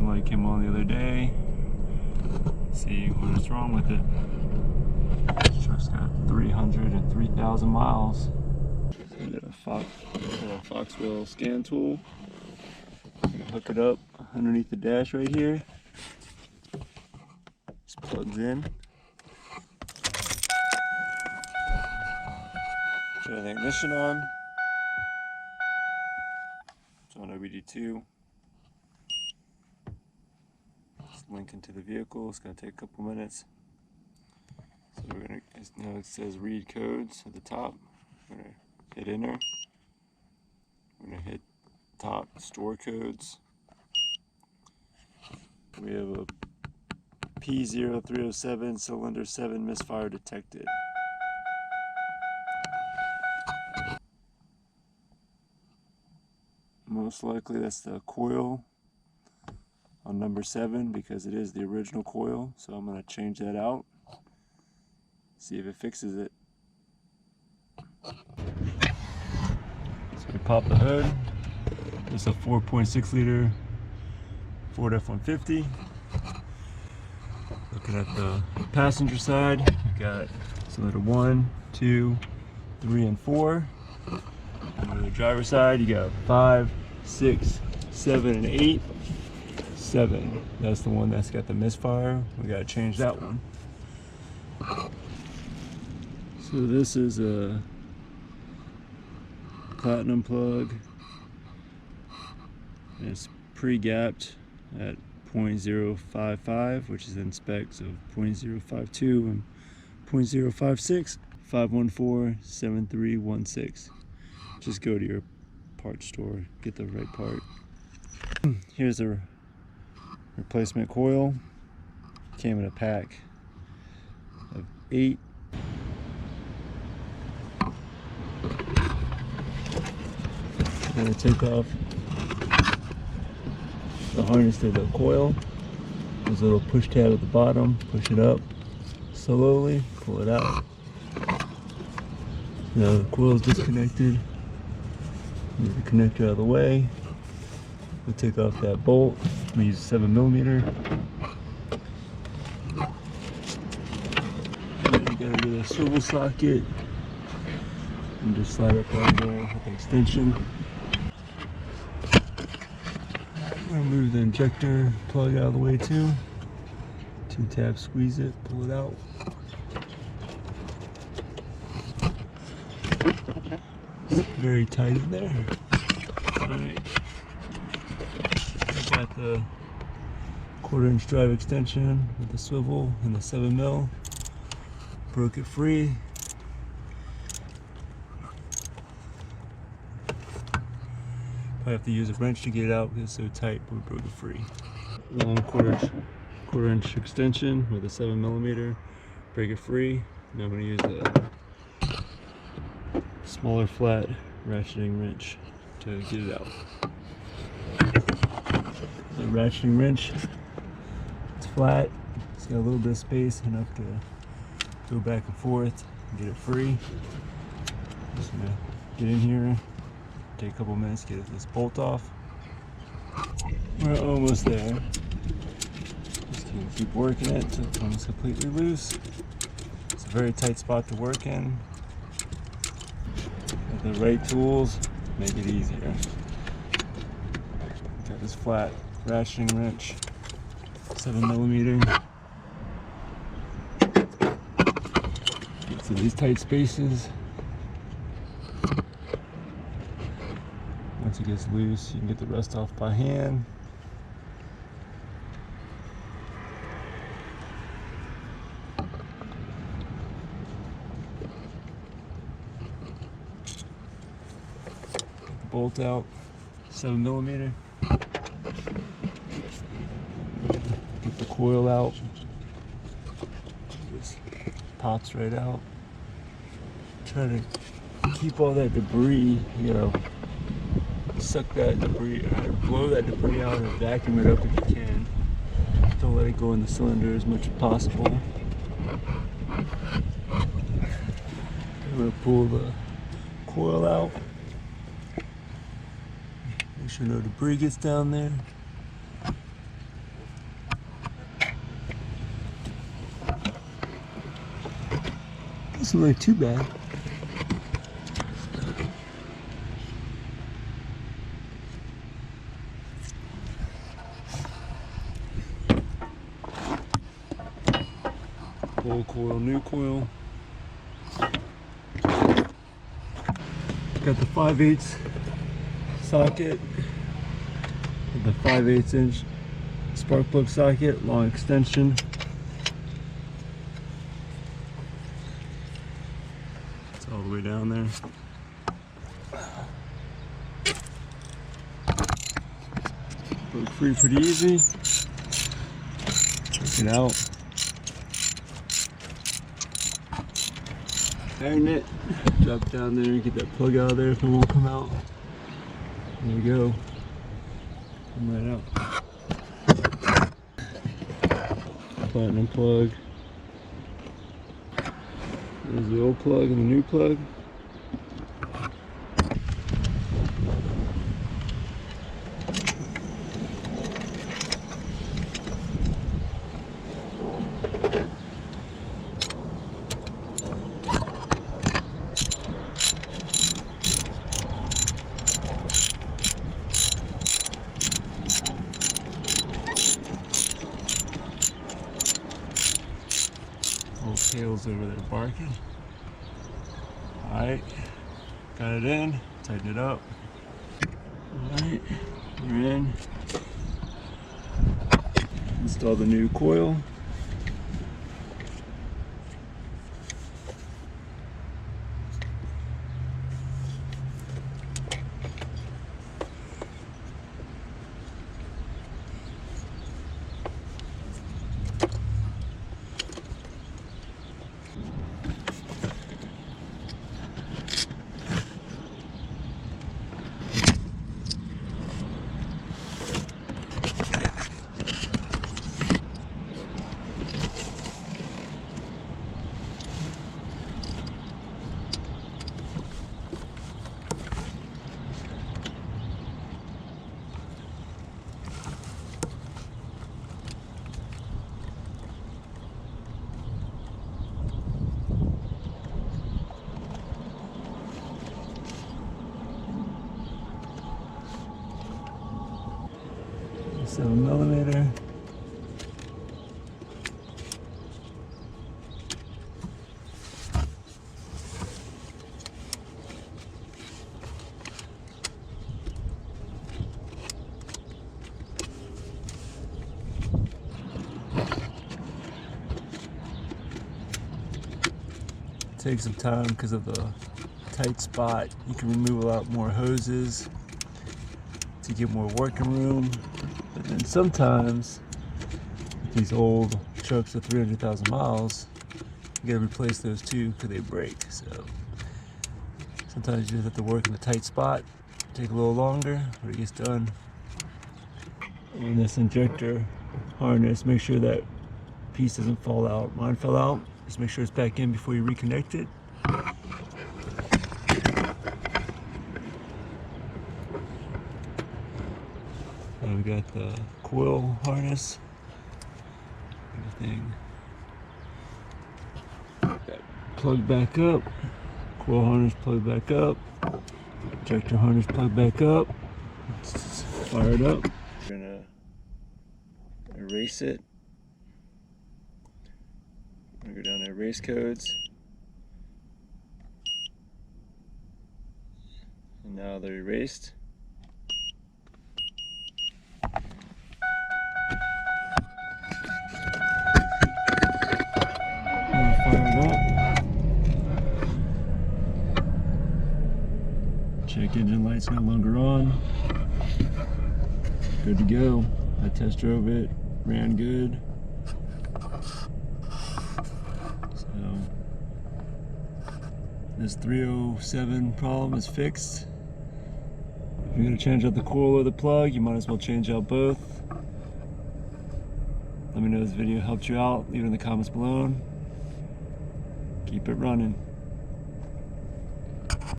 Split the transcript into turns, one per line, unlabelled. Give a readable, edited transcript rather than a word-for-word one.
light came on the other day. See what's wrong with it. This truck's got 303,000 miles. So I did a Fox wheel scan tool. Hook it up underneath the dash right here. Just plugs in. Turn the ignition on. It's on OBD2. It's linking to the vehicle. It's gonna take a couple minutes. So we're gonna, now it says read codes at the top. We're gonna hit enter. We're gonna hit top store codes. We have a P0307 cylinder 7 misfire detected. Most likely that's the coil on number 7 because it is the original coil. So I'm going to change that out. See if it fixes it. So we pop the hood. It's a 4.6 liter Ford F-150. Looking at the passenger side, we got cylinder 1, 2, 3, and 4. And on the driver's side, you got 5, 6, 7, and 8. 7. That's the one that's got the misfire. We gotta change that one. So this is a platinum plug. It's pre-gapped at 0.055, which is in specs of 0.052 and 0.056. 514-7316. Just go to your parts store, get the right part. Here's a replacement coil. Came in a pack of 8. I'm going to take off the harness to the coil. There's a little push tab at the bottom. Push it up slowly, pull it out. Now the coil is disconnected. Move the connector out of the way. We'll take off that bolt. I'm going to use a 7mm. You gotta get a swivel socket and just slide up right there with the extension. I'm going to move the injector plug out of the way too. 2 tabs, squeeze it, pull it out. Very tight in there. Alright. I got the 1/4-inch drive extension with the swivel and the 7mm. Broke it free. I have to use a wrench to get it out because it's so tight, but we broke it free. Long 1/4-inch extension with a 7mm. Break it free. Now I'm going to use a smaller flat ratcheting wrench to get it out. The ratcheting wrench, it's flat, it's got a little bit of space, enough to go back and forth and get it free. Just gonna get in here, take a couple minutes to get this bolt off. We're almost there. Just gonna keep working it until it comes completely loose. It's a very tight spot to work in. With the right tools, make it easier. Got this flat ratcheting wrench, 7mm. Get to these tight spaces. Once it gets loose, you can get the rest off by hand. Bolt out, 7mm. Get the coil out. Just pops right out. Try to keep all that debris, you know, suck that debris, or blow that debris out and vacuum it up if you can. Don't let it go in the cylinder as much as possible. I'm going to pull the coil out. Make sure no debris gets down there. Doesn't look too bad. Old coil, new coil. Got the 5/8 socket, the 5/8 inch spark plug socket, long extension. It's all the way down there. Broke free pretty easy. Take it out. Magnet, drop down there and get that plug out of there if it won't come out. There we go. Come right out. Platinum plug. There's the old plug and the new plug. Old tails over there barking. Alright, got it in, tighten it up. Alright, we're in. Install the new coil. So 7mm. Take some time because of the tight spot. You can remove a lot more hoses to get more working room. But then sometimes these old trucks with 300,000 miles, you gotta replace those too because they break. So sometimes you just have to work in a tight spot, take a little longer, but it gets done. And this injector harness, make sure that piece doesn't fall out. Mine fell out. Just make sure it's back in before you reconnect it. And we got the coil harness. Everything. Got plug back up. Coil harness plug back up. Injector harness plug back up. Let's fire it up. We're gonna erase it. I'm gonna go down to erase codes. And now they're erased. Check engine lights no longer on. Good to go. I test drove it, ran good. So this 307 problem is fixed. If you're gonna change out the coil or the plug, you might as well change out both. Let me know if this video helped you out. Leave it in the comments below. Keep it running.